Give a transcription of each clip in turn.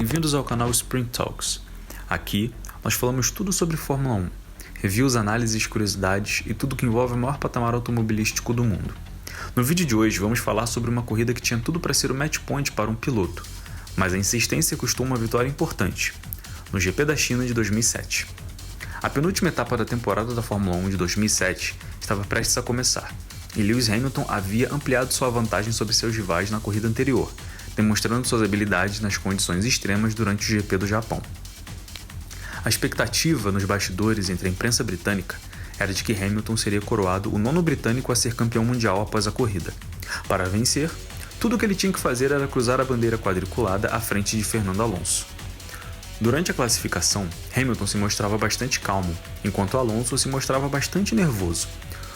bem-vindos ao canal Sprint Talks. Aqui, nós falamos tudo sobre Fórmula 1, reviews, análises, curiosidades e tudo que envolve o maior patamar automobilístico do mundo. No vídeo de hoje, vamos falar sobre uma corrida que tinha tudo para ser o match point para um piloto, mas a insistência custou uma vitória importante, no GP da China de 2007. A penúltima etapa da temporada da Fórmula 1 de 2007 estava prestes a começar, e Lewis Hamilton havia ampliado sua vantagem sobre seus rivais na corrida anterior, demonstrando suas habilidades nas condições extremas durante o GP do Japão. A expectativa nos bastidores entre a imprensa britânica era de que Hamilton seria coroado o nono britânico a ser campeão mundial após a corrida. Para vencer, tudo o que ele tinha que fazer era cruzar a bandeira quadriculada à frente de Fernando Alonso. Durante a classificação, Hamilton se mostrava bastante calmo, enquanto Alonso se mostrava bastante nervoso.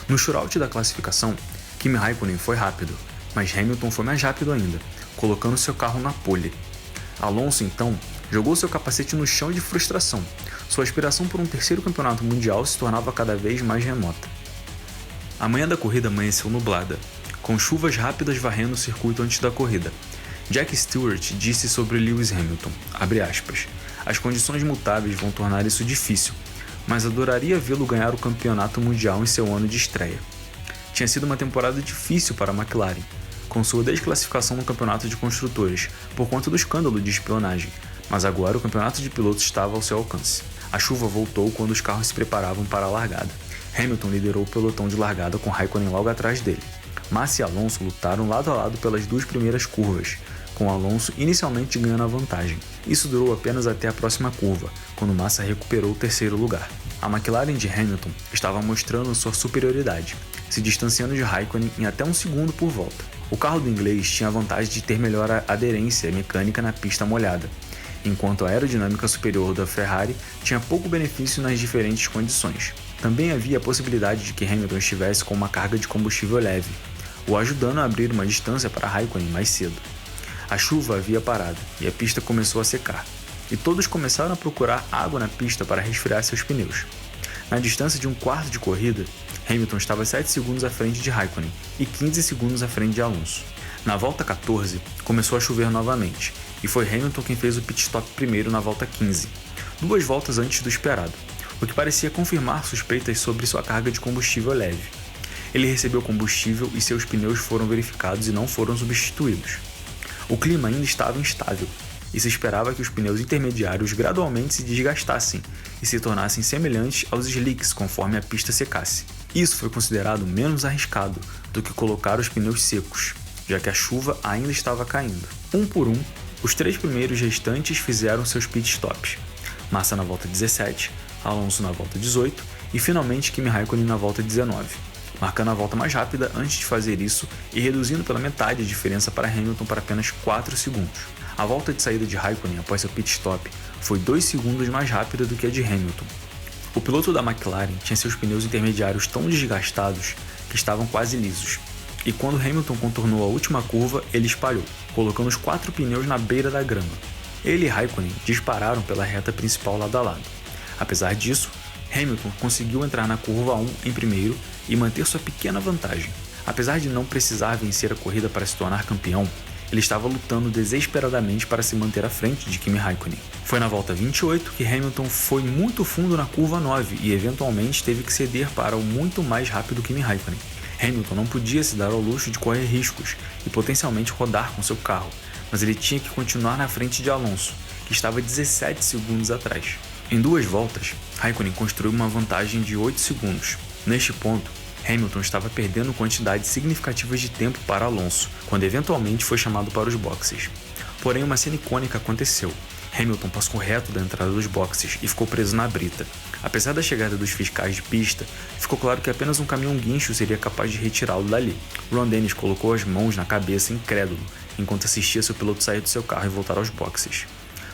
No shootout da classificação, Kimi Raikkonen foi rápido, mas Hamilton foi mais rápido ainda, colocando seu carro na pole. Alonso, então, jogou seu capacete no chão de frustração. Sua aspiração por um terceiro campeonato mundial se tornava cada vez mais remota. A manhã da corrida amanheceu nublada, com chuvas rápidas varrendo o circuito antes da corrida. Jack Stewart disse sobre Lewis Hamilton, abre aspas, as condições mutáveis vão tornar isso difícil, mas adoraria vê-lo ganhar o campeonato mundial em seu ano de estreia. Tinha sido uma temporada difícil para a McLaren, com sua desclassificação no campeonato de construtores, por conta do escândalo de espionagem, mas agora o campeonato de pilotos estava ao seu alcance. A chuva voltou quando os carros se preparavam para a largada. Hamilton liderou o pelotão de largada com Raikkonen logo atrás dele. Massa e Alonso lutaram lado a lado pelas duas primeiras curvas, com Alonso inicialmente ganhando a vantagem. Isso durou apenas até a próxima curva, quando Massa recuperou o terceiro lugar. A McLaren de Hamilton estava mostrando sua superioridade, se distanciando de Raikkonen em até um segundo por volta. O carro do inglês tinha a vantagem de ter melhor aderência mecânica na pista molhada, enquanto a aerodinâmica superior da Ferrari tinha pouco benefício nas diferentes condições. Também havia a possibilidade de que Hamilton estivesse com uma carga de combustível leve, o ajudando a abrir uma distância para Raikkonen mais cedo. A chuva havia parado e a pista começou a secar, e todos começaram a procurar água na pista para resfriar seus pneus. Na distância de um quarto de corrida, Hamilton estava 7 segundos à frente de Raikkonen e 15 segundos à frente de Alonso. Na volta 14, começou a chover novamente, e foi Hamilton quem fez o pit stop primeiro na volta 15, 2 voltas antes do esperado, o que parecia confirmar suspeitas sobre sua carga de combustível leve. Ele recebeu combustível e seus pneus foram verificados e não foram substituídos. O clima ainda estava instável, e se esperava que os pneus intermediários gradualmente se desgastassem e se tornassem semelhantes aos slicks conforme a pista secasse. Isso foi considerado menos arriscado do que colocar os pneus secos, já que a chuva ainda estava caindo. Um por um, os 3 primeiros restantes fizeram seus pit stops. Massa na volta 17, Alonso na volta 18 e finalmente Kimi Raikkonen na volta 19, marcando a volta mais rápida antes de fazer isso e reduzindo pela metade a diferença para Hamilton para apenas 4 segundos. A volta de saída de Raikkonen após seu pit stop foi 2 segundos mais rápida do que a de Hamilton. O piloto da McLaren tinha seus pneus intermediários tão desgastados que estavam quase lisos, e quando Hamilton contornou a última curva, ele espalhou, colocando os 4 pneus na beira da grama. Ele e Raikkonen dispararam pela reta principal lado a lado. Apesar disso, Hamilton conseguiu entrar na curva 1 em primeiro e manter sua pequena vantagem. Apesar de não precisar vencer a corrida para se tornar campeão, ele estava lutando desesperadamente para se manter à frente de Kimi Raikkonen. Foi na volta 28 que Hamilton foi muito fundo na curva 9 e eventualmente teve que ceder para o muito mais rápido Kimi Raikkonen. Hamilton não podia se dar ao luxo de correr riscos e potencialmente rodar com seu carro, mas ele tinha que continuar na frente de Alonso, que estava 17 segundos atrás. Em 2 voltas, Raikkonen construiu uma vantagem de 8 segundos. Neste ponto, Hamilton estava perdendo quantidades significativas de tempo para Alonso, quando eventualmente foi chamado para os boxes. Porém, uma cena icônica aconteceu. Hamilton passou reto da entrada dos boxes e ficou preso na brita. Apesar da chegada dos fiscais de pista, ficou claro que apenas um caminhão-guincho seria capaz de retirá-lo dali. Ron Dennis colocou as mãos na cabeça incrédulo, enquanto assistia seu piloto sair do seu carro e voltar aos boxes.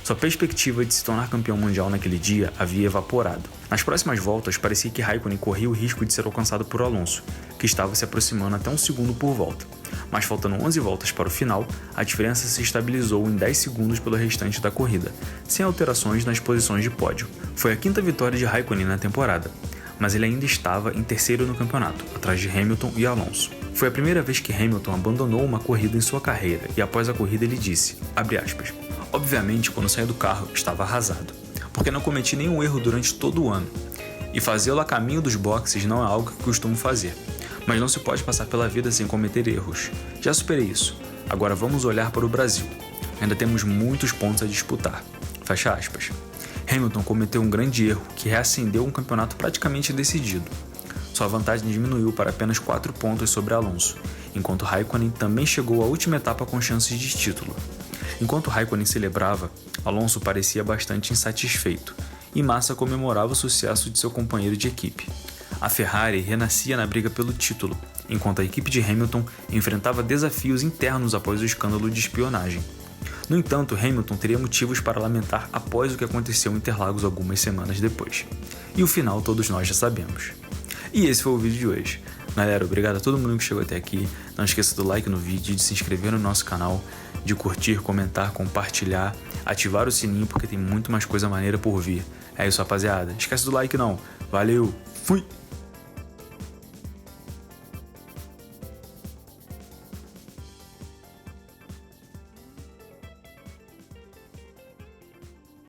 Sua perspectiva de se tornar campeão mundial naquele dia havia evaporado. Nas próximas voltas, parecia que Raikkonen corria o risco de ser alcançado por Alonso, que estava se aproximando até 1 segundo por volta. Mas faltando 11 voltas para o final, a diferença se estabilizou em 10 segundos pelo restante da corrida, sem alterações nas posições de pódio. Foi a 5ª vitória de Raikkonen na temporada, mas ele ainda estava em terceiro no campeonato, atrás de Hamilton e Alonso. Foi a primeira vez que Hamilton abandonou uma corrida em sua carreira e após a corrida ele disse, abre aspas, Obviamente, quando saí do carro, estava arrasado, porque não cometi nenhum erro durante todo o ano. E fazê-lo a caminho dos boxes não é algo que costumo fazer, mas não se pode passar pela vida sem cometer erros. Já superei isso. Agora vamos olhar para o Brasil. Ainda temos muitos pontos a disputar. Fecha aspas. Hamilton cometeu um grande erro que reacendeu um campeonato praticamente decidido. Sua vantagem diminuiu para apenas 4 pontos sobre Alonso, enquanto Raikkonen também chegou à última etapa com chances de título. Enquanto Raikkonen celebrava, Alonso parecia bastante insatisfeito, e Massa comemorava o sucesso de seu companheiro de equipe. A Ferrari renascia na briga pelo título, enquanto a equipe de Hamilton enfrentava desafios internos após o escândalo de espionagem. No entanto, Hamilton teria motivos para lamentar após o que aconteceu em Interlagos algumas semanas depois. E o final todos nós já sabemos. E esse foi o vídeo de hoje. Galera, obrigado a todo mundo que chegou até aqui. Não esqueça do like no vídeo, de se inscrever no nosso canal, de curtir, comentar, compartilhar, ativar o sininho porque tem muito mais coisa maneira por vir. É isso, rapaziada. Esquece do like não. Valeu, fui!